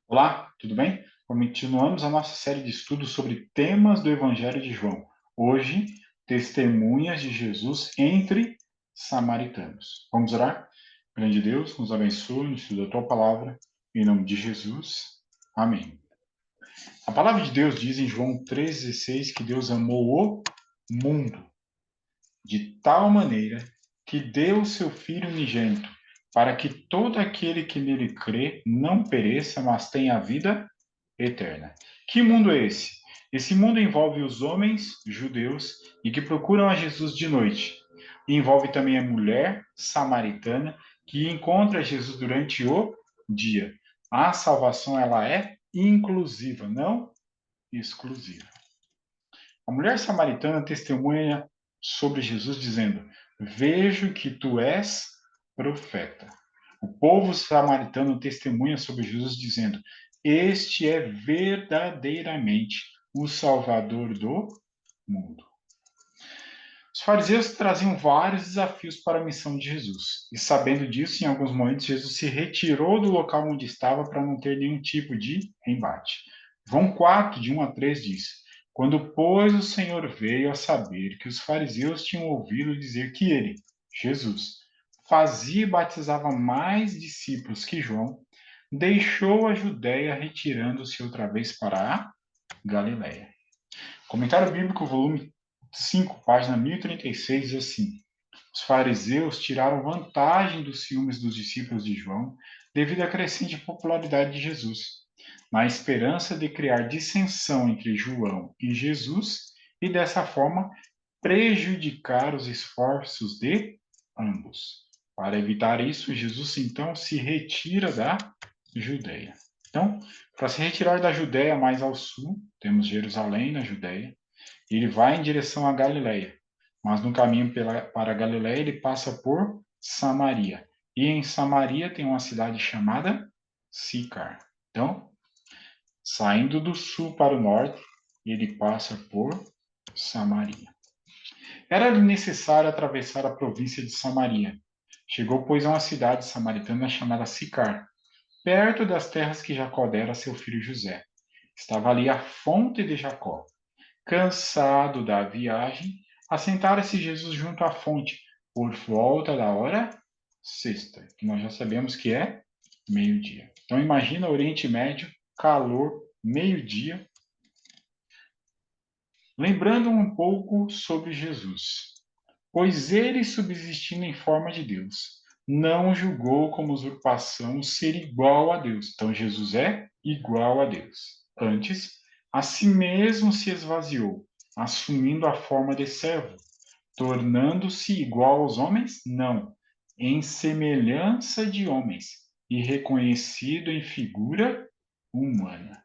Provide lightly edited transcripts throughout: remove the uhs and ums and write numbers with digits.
Olá, tudo bem? Continuamos a nossa série de estudos sobre temas do Evangelho de João. Hoje, testemunhas de Jesus entre samaritanos. Vamos orar? Grande Deus, nos abençoe no estudo da tua palavra. Em nome de Jesus. Amém. A palavra de Deus diz em João 3,16 que Deus amou o mundo de tal maneira que deu o seu Filho unigênito, para que todo aquele que nele crê não pereça, mas tenha a vida eterna. Que mundo é esse? Esse mundo envolve os homens judeus e que procuram a Jesus de noite. E envolve também a mulher samaritana que encontra Jesus durante o dia. A salvação ela é inclusiva, não exclusiva. A mulher samaritana testemunha sobre Jesus dizendo: "Vejo que tu és profeta." O povo samaritano testemunha sobre Jesus dizendo: "Este é verdadeiramente o Salvador do mundo." Os fariseus traziam vários desafios para a missão de Jesus, e sabendo disso, em alguns momentos, Jesus se retirou do local onde estava para não ter nenhum tipo de embate. João 4, de 1 a 3 diz: "Quando, pois, o Senhor veio a saber que os fariseus tinham ouvido dizer que ele, Jesus, fazia e batizava mais discípulos que João, deixou a Judéia, retirando-se outra vez para a Galiléia." Comentário Bíblico, volume 5, página 1036, diz assim: "Os fariseus tiraram vantagem dos ciúmes dos discípulos de João devido à crescente popularidade de Jesus, na esperança de criar dissensão entre João e Jesus e, dessa forma, prejudicar os esforços de ambos. Para evitar isso, Jesus então se retira da Judéia." Então, para se retirar da Judéia mais ao sul, temos Jerusalém na Judéia, e ele vai em direção à Galiléia. Mas no caminho para a Galiléia, ele passa por Samaria. E em Samaria tem uma cidade chamada Sicar. Então, saindo do sul para o norte, ele passa por Samaria. Era-lhe necessário atravessar a província de Samaria. Chegou, pois, a uma cidade samaritana chamada Sicar, perto das terras que Jacó dera a seu filho José. Estava ali a fonte de Jacó. Cansado da viagem, assentara-se Jesus junto à fonte, por volta da hora sexta, que nós já sabemos que é meio-dia. Então imagina Oriente Médio, calor, meio-dia. Lembrando um pouco sobre Jesus. Pois ele, subsistindo em forma de Deus, não julgou como usurpação ser igual a Deus. Então, Jesus é igual a Deus. Antes, a si mesmo se esvaziou, assumindo a forma de servo, tornando-se igual aos homens? Não, em semelhança de homens, e reconhecido em figura humana.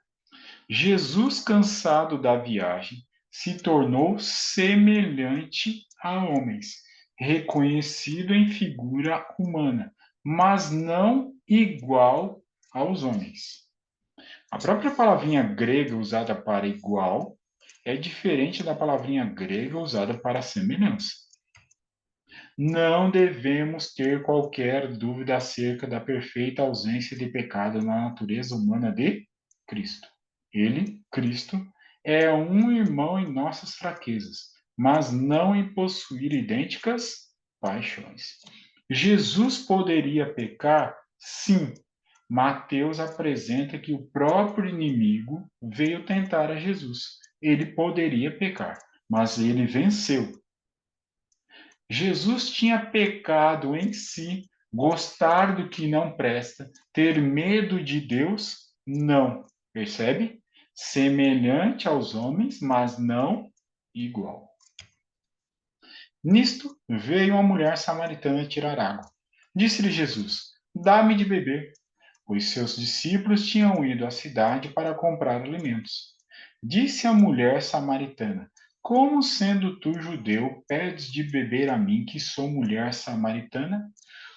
Jesus, cansado da viagem, se tornou semelhante a homens, reconhecido em figura humana, mas não igual aos homens. A própria palavrinha grega usada para igual é diferente da palavrinha grega usada para semelhança. Não devemos ter qualquer dúvida acerca da perfeita ausência de pecado na natureza humana de Cristo. Ele, Cristo, é um irmão em nossas fraquezas, mas não em possuir idênticas paixões. Jesus poderia pecar? Sim. Mateus apresenta que o próprio inimigo veio tentar a Jesus. Ele poderia pecar, mas ele venceu. Jesus tinha pecado em si, gostar do que não presta, ter medo de Deus? Não. Percebe? Semelhante aos homens, mas não igual. Nisto veio uma mulher samaritana tirar água. Disse-lhe Jesus: "Dá-me de beber." Pois seus discípulos tinham ido à cidade para comprar alimentos. Disse a mulher samaritana: "Como, sendo tu judeu, pedes de beber a mim, que sou mulher samaritana?"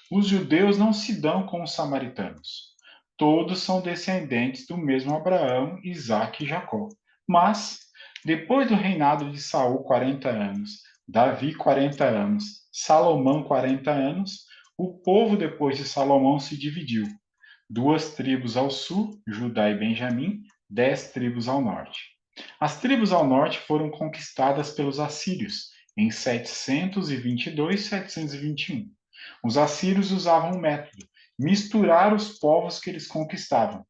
Os judeus não se dão com os samaritanos. Todos são descendentes do mesmo Abraão, Isaque e Jacó. Mas, depois do reinado de Saul 40 anos, Davi 40 anos, Salomão 40 anos, o povo depois de Salomão se dividiu. 2 tribos ao sul, Judá e Benjamim, 10 tribos ao norte. As tribos ao norte foram conquistadas pelos assírios em 722 e 721. Os assírios usavam um método: misturar os povos que eles conquistavam.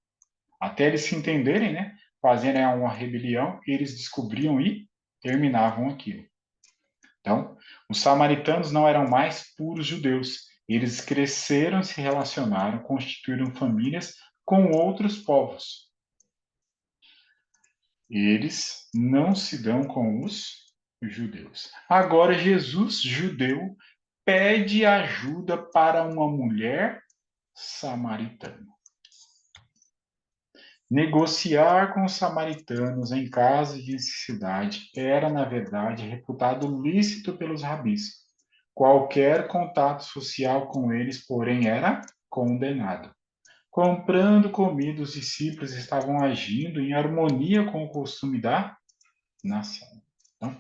Até eles se entenderem, né? Fazerem uma rebelião, eles descobriam e terminavam aquilo. Então, os samaritanos não eram mais puros judeus. Eles cresceram, se relacionaram, constituíram famílias com outros povos. Eles não se dão com os judeus. Agora, Jesus, judeu, pede ajuda para uma mulher samaritana. Negociar com os samaritanos em caso de necessidade era, na verdade, reputado lícito pelos rabis. Qualquer contato social com eles, porém, era condenado. Comprando comida, os discípulos estavam agindo em harmonia com o costume da nação. Então,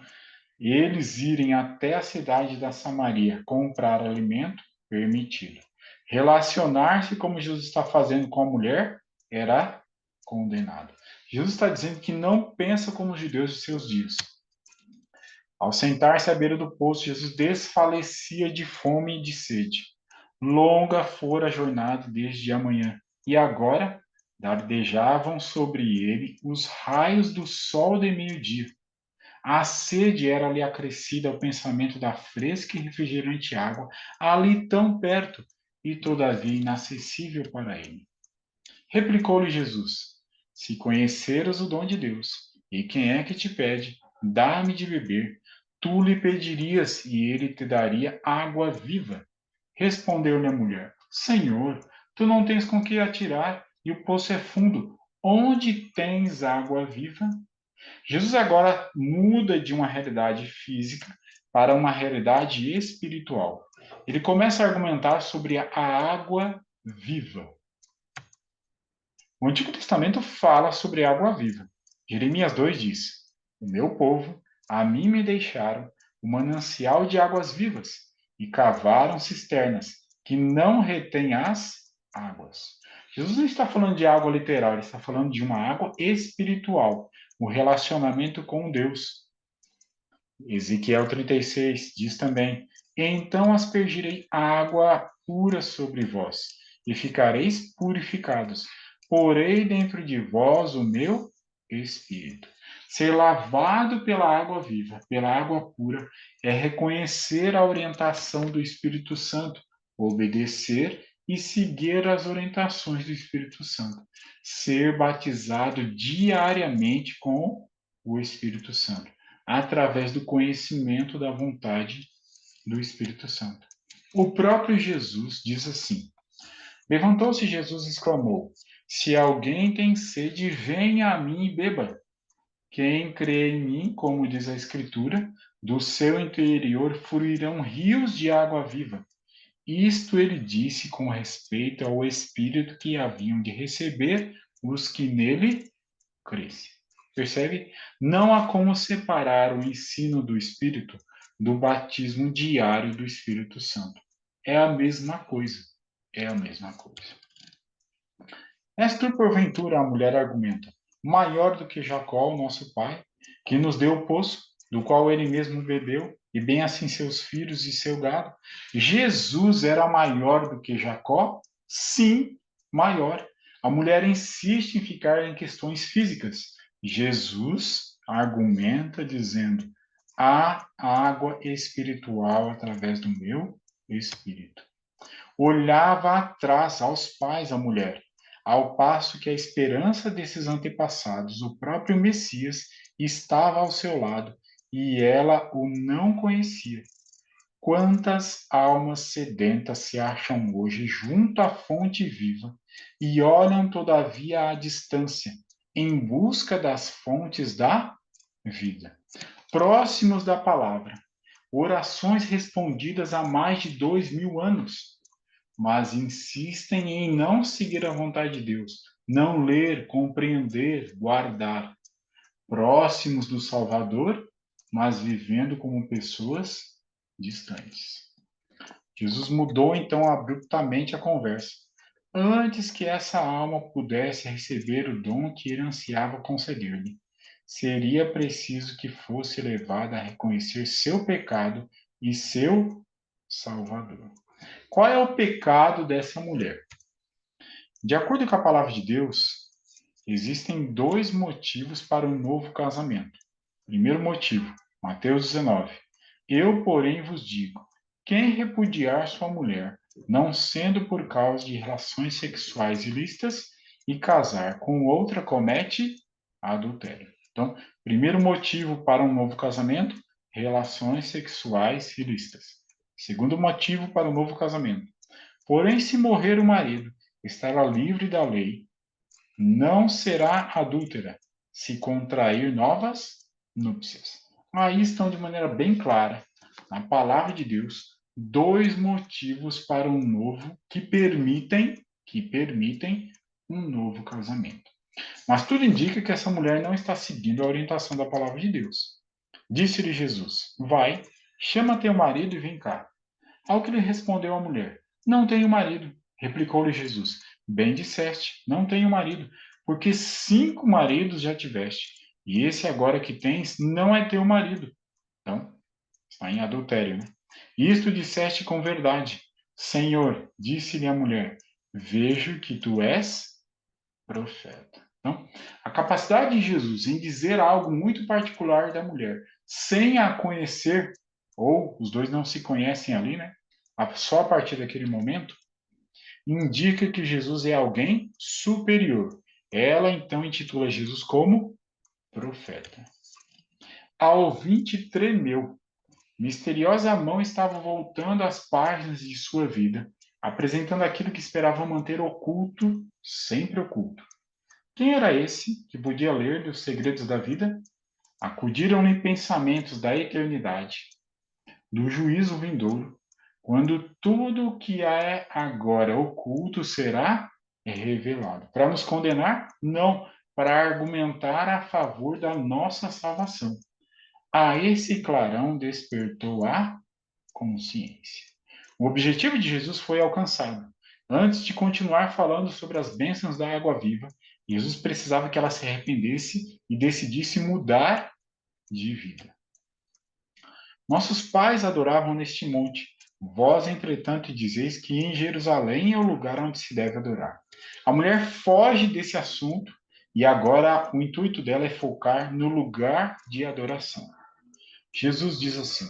eles irem até a cidade da Samaria comprar alimento, permitido. Relacionar-se como Jesus está fazendo com a mulher era condenado. Jesus está dizendo que não pensa como os judeus de seus dias. Ao sentar-se à beira do poço, Jesus desfalecia de fome e de sede. Longa fora a jornada desde a manhã, e agora dardejavam sobre ele os raios do sol de meio-dia. A sede era-lhe acrescida ao pensamento da fresca e refrigerante água, ali tão perto, e todavia inacessível para ele. Replicou-lhe Jesus: Se conheceras o dom de Deus, e quem é que te pede, dá-me de beber, tu lhe pedirias, e ele te daria água viva. Respondeu-lhe a mulher: Senhor, tu não tens com que atirar, e o poço é fundo. Onde tens água viva? Jesus agora muda de uma realidade física para uma realidade espiritual. Ele começa a argumentar sobre a água viva. O Antigo Testamento fala sobre água viva. Jeremias 2 diz: O meu povo, a mim me deixaram o manancial de águas vivas e cavaram cisternas que não retêm as águas. Jesus não está falando de água literal, ele está falando de uma água espiritual, o relacionamento com Deus. Ezequiel 36 diz também: Então aspergirei água pura sobre vós, e ficareis purificados. Porei dentro de vós o meu espírito. Ser lavado pela água viva, pela água pura, é reconhecer a orientação do Espírito Santo, obedecer e seguir as orientações do Espírito Santo. Ser batizado diariamente com o Espírito Santo, através do conhecimento da vontade do Espírito Santo. O próprio Jesus diz assim: Levantou-se Jesus e exclamou: Se alguém tem sede, venha a mim e beba. Quem crê em mim, como diz a Escritura, do seu interior fluirão rios de água viva. Isto ele disse com respeito ao Espírito que haviam de receber os que nele crescem. Percebe? Não há como separar o ensino do Espírito do batismo diário do Espírito Santo. É a mesma coisa. É a mesma coisa. És tu, porventura, a mulher argumenta, maior do que Jacó, o nosso pai, que nos deu o poço, do qual ele mesmo bebeu, e bem assim seus filhos e seu gado? Jesus era maior do que Jacó? Sim, maior. A mulher insiste em ficar em questões físicas. Jesus argumenta dizendo: há água espiritual através do meu espírito. Olhava atrás aos pais a mulher, ao passo que a esperança desses antepassados, o próprio Messias, estava ao seu lado e ela o não conhecia. Quantas almas sedentas se acham hoje junto à fonte viva e olham todavia à distância, em busca das fontes da vida, próximos da palavra, orações respondidas há mais de 2000 anos, mas insistem em não seguir a vontade de Deus, não ler, compreender, guardar, próximos do Salvador, mas vivendo como pessoas distantes. Jesus mudou então abruptamente a conversa. antes que essa alma pudesse receber o dom que ele ansiava conceder-lhe, seria preciso que fosse levada a reconhecer seu pecado e seu Salvador. Qual é o pecado dessa mulher? De acordo com a palavra de Deus, existem dois motivos para um novo casamento. Primeiro motivo, Mateus 19. Eu, porém, vos digo: quem repudiar sua mulher, não sendo por causa de relações sexuais ilícitas, e casar com outra, comete adultério. Então, primeiro motivo para um novo casamento, relações sexuais ilícitas. Segundo motivo para um novo casamento. Porém, se morrer o marido, estará livre da lei, não será adúltera se contrair novas núpcias. Aí estão de maneira bem clara, na palavra de Deus, dois motivos para um novo que permitem um novo casamento. Mas tudo indica que essa mulher não está seguindo a orientação da palavra de Deus. Disse-lhe Jesus: vai, chama teu marido e vem cá. Ao que lhe respondeu a mulher: não tenho marido. Replicou-lhe Jesus: bem disseste, não tenho marido, porque 5 maridos já tiveste, e esse agora que tens não é teu marido. Então, está em adultério, né? Isto disseste com verdade. Senhor, disse-lhe a mulher, vejo que tu és profeta. Então, a capacidade de Jesus em dizer algo muito particular da mulher, sem a conhecer, ou os dois não se conhecem ali, né? Só a partir daquele momento, indica que Jesus é alguém superior. Ela então intitula Jesus como profeta. A ouvinte tremeu. Misteriosa mão estava voltando às páginas de sua vida, apresentando aquilo que esperava manter oculto, sempre oculto. Quem era esse que podia ler dos segredos da vida? Acudiram-lhe pensamentos da eternidade, do juízo vindouro, quando tudo o que é agora oculto será revelado. Para nos condenar? Não, para argumentar a favor da nossa salvação. A esse clarão despertou a consciência. O objetivo de Jesus foi alcançado. Antes de continuar falando sobre as bênçãos da água viva, Jesus precisava que ela se arrependesse e decidisse mudar de vida. Nossos pais adoravam neste monte. Vós, entretanto, dizeis que em Jerusalém é o lugar onde se deve adorar. A mulher foge desse assunto e agora o intuito dela é focar no lugar de adoração. Jesus diz assim: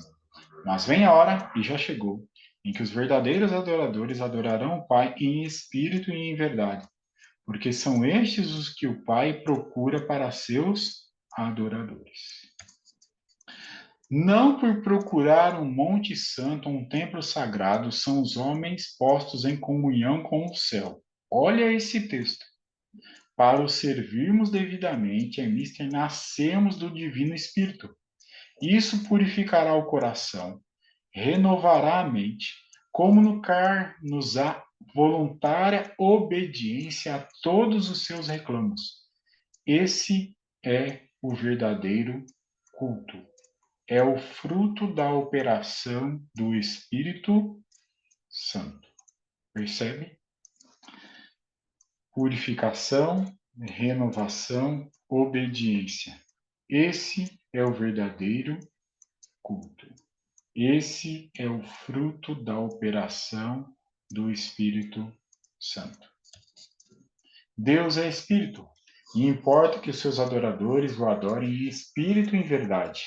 mas vem a hora, e já chegou, em que os verdadeiros adoradores adorarão o Pai em espírito e em verdade, porque são estes os que o Pai procura para seus adoradores. Não por procurar um monte santo ou um templo sagrado são os homens postos em comunhão com o céu. Olha esse texto. Para o servirmos devidamente, é mister nascermos do Divino Espírito. Isso purificará o coração, renovará a mente, comunicar-nos a voluntária obediência a todos os seus reclamos. Esse é o verdadeiro culto. É o fruto da operação do Espírito Santo. Percebe? Purificação, renovação, obediência. Esse é o verdadeiro culto. Esse é o fruto da operação do Espírito Santo. Deus é Espírito, e importa que os seus adoradores o adorem em espírito e em verdade.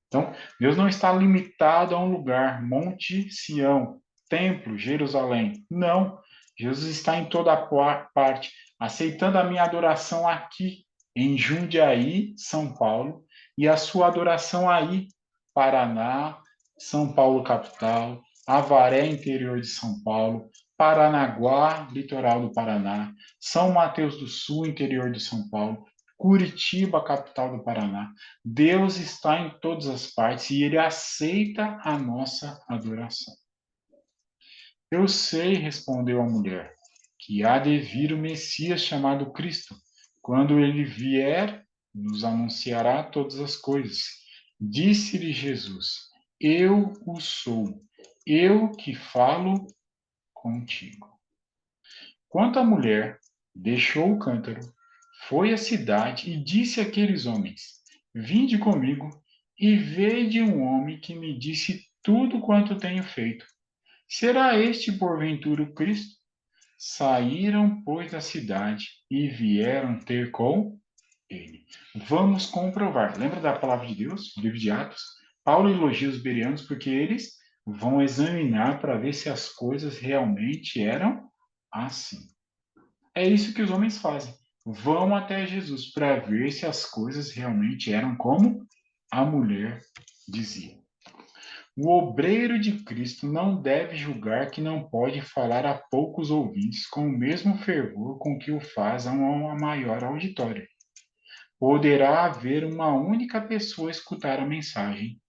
Então, Deus não está limitado a um lugar, Monte Sião, Templo, Jerusalém. Não, Jesus está em toda parte, aceitando a minha adoração aqui, em Jundiaí, São Paulo, e a sua adoração aí, Paraná, São Paulo capital, Avaré, interior de São Paulo, Paranaguá, litoral do Paraná, São Mateus do Sul, interior de São Paulo, Curitiba, capital do Paraná. Deus está em todas as partes e ele aceita a nossa adoração. Eu sei, respondeu a mulher, que há de vir o Messias chamado Cristo. Quando ele vier, nos anunciará todas as coisas. Disse-lhe Jesus: eu o sou, eu que falo contigo. Quanto à mulher, deixou o cântaro, foi à cidade e disse àqueles homens: Vinde comigo e vede um homem que me disse tudo quanto tenho feito. Será este porventura o Cristo? Saíram, pois, da cidade e vieram ter com ele. Vamos comprovar. Lembra da palavra de Deus, livro de Atos? Paulo elogia os bereanos porque eles vão examinar para ver se as coisas realmente eram assim. É isso que os homens fazem. Vão até Jesus para ver se as coisas realmente eram como a mulher dizia. O obreiro de Cristo não deve julgar que não pode falar a poucos ouvintes com o mesmo fervor com que o faz a uma maior auditório. Poderá haver uma única pessoa a escutar a mensagem.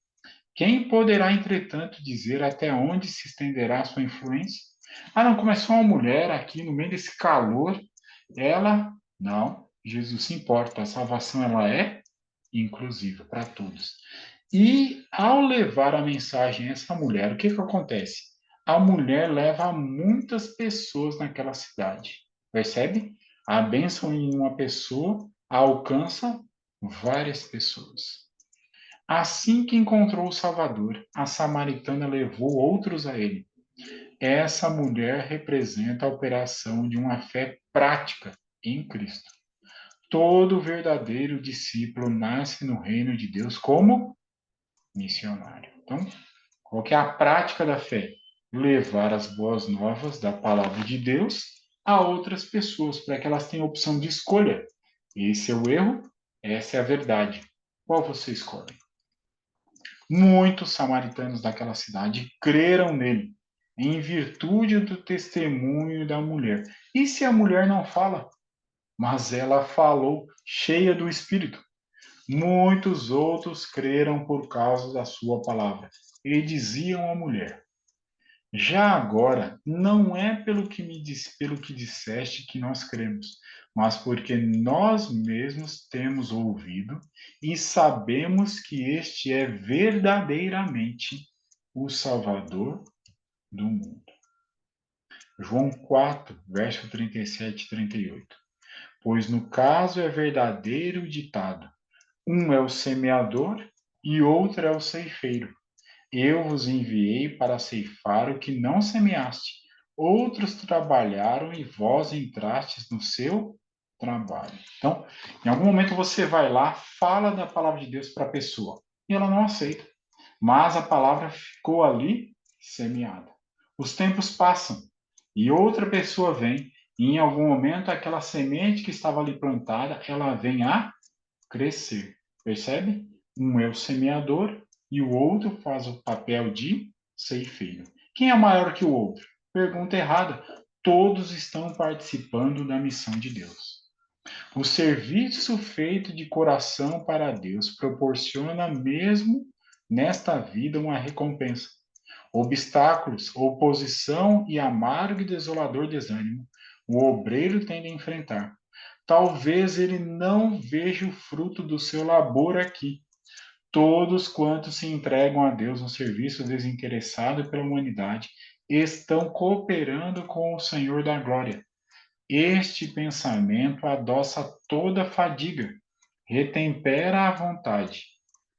Quem poderá, entretanto, dizer até onde se estenderá a sua influência? Ah, não, começou uma mulher aqui no meio desse calor, ela, não, Jesus se importa, a salvação ela é inclusiva para todos. E ao levar a mensagem a essa mulher, o que acontece? A mulher leva muitas pessoas naquela cidade. Percebe? A bênção em uma pessoa alcança várias pessoas. Assim que encontrou o Salvador, a samaritana levou outros a ele. Essa mulher representa a operação de uma fé prática em Cristo. Todo verdadeiro discípulo nasce no reino de Deus como missionário. Então, qual que é a prática da fé? Levar as boas novas da palavra de Deus a outras pessoas, para que elas tenham opção de escolha. Esse é o erro, essa é a verdade. Qual você escolhe? Muitos samaritanos daquela cidade creram nele, em virtude do testemunho da mulher. E se a mulher não fala? Mas ela falou, cheia do Espírito. Muitos outros creram por causa da sua palavra. E diziam à mulher: Já agora, não é pelo que disseste que nós cremos, mas porque nós mesmos temos ouvido e sabemos que este é verdadeiramente o Salvador do mundo. João 4, verso 37 e 38. Pois no caso é verdadeiro o ditado: um é o semeador e outro é o ceifeiro. Eu vos enviei para ceifar o que não semeaste. Outros trabalharam e vós entrastes no seu trabalho. Então, em algum momento você vai lá, fala da palavra de Deus para a pessoa e ela não aceita. Mas a palavra ficou ali semeada. Os tempos passam e outra pessoa vem e em algum momento aquela semente que estava ali plantada, ela vem a crescer. Percebe? Um é o semeador e o outro faz o papel de ceifeiro. Quem é maior que o outro? Pergunta errada. Todos estão participando da missão de Deus. O serviço feito de coração para Deus proporciona mesmo nesta vida uma recompensa. Obstáculos, oposição e amargo e desolador desânimo o obreiro tem de enfrentar. Talvez ele não veja o fruto do seu labor aqui. Todos quantos se entregam a Deus no serviço desinteressado pela humanidade estão cooperando com o Senhor da glória. Este pensamento adoça toda fadiga, retempera a vontade,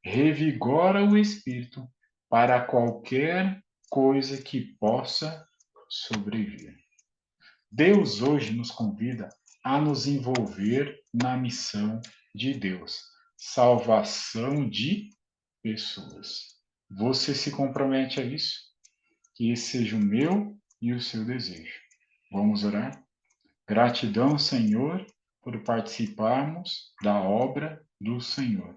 revigora o espírito para qualquer coisa que possa sobreviver. Deus hoje nos convida a nos envolver na missão de Deus, salvação de pessoas. Você se compromete a isso? Que esse seja o meu e o seu desejo. Vamos orar? Gratidão, Senhor, por participarmos da obra do Senhor.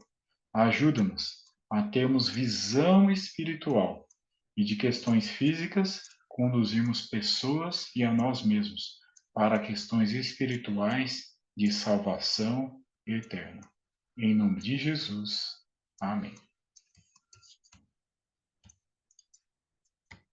Ajuda-nos a termos visão espiritual e de questões físicas conduzirmos pessoas e a nós mesmos para questões espirituais de salvação eterna. Em nome de Jesus. Amém.